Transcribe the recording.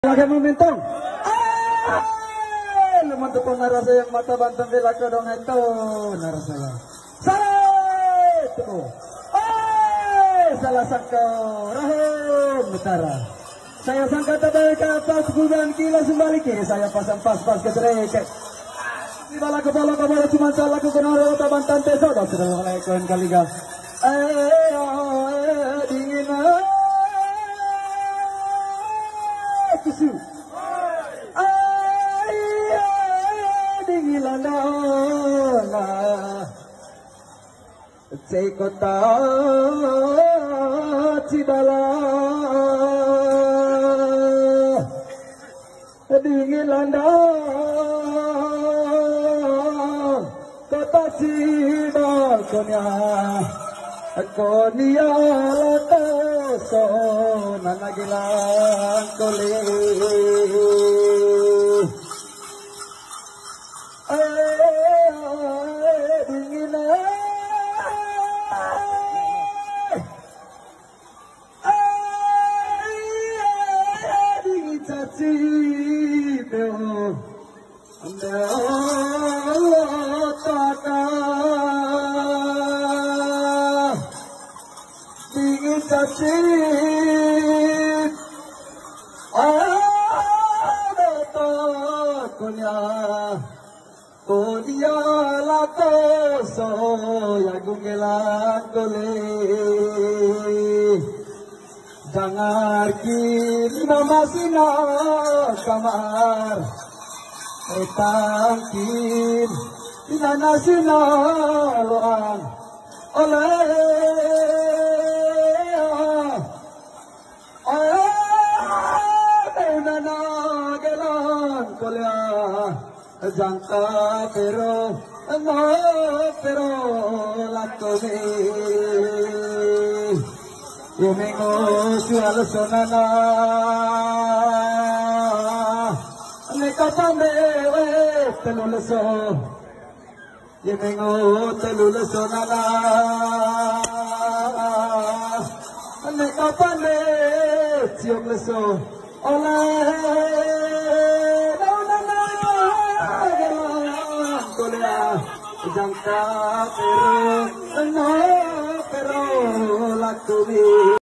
Lagi momentum. Lemon tepung narasa yang mata banteng bila kedong itu narasa ya. Itu. Salah sangka rahim utara. Saya sangka tadi ke atas bulan kilo sembalik saya pasang pas ke derek. Di bala kepala cuma salah ke kenara taban tante soda sudah mulai kawan kaliga. Dingin kusu. Dingilanana Cekota Cidala Dingilanda Kota Cidal Konia Lato So Nanagilang Kole Kodia lato so ya gungelan kole jangar kini masina kamar etangkin ina nasional oleh nana gelan kolya jangka pero no pero lato me yomengo sual sonana ne kapande telulaso yomengo telulaso nana ne kapande ciumleso oleh jangka pero no pero laku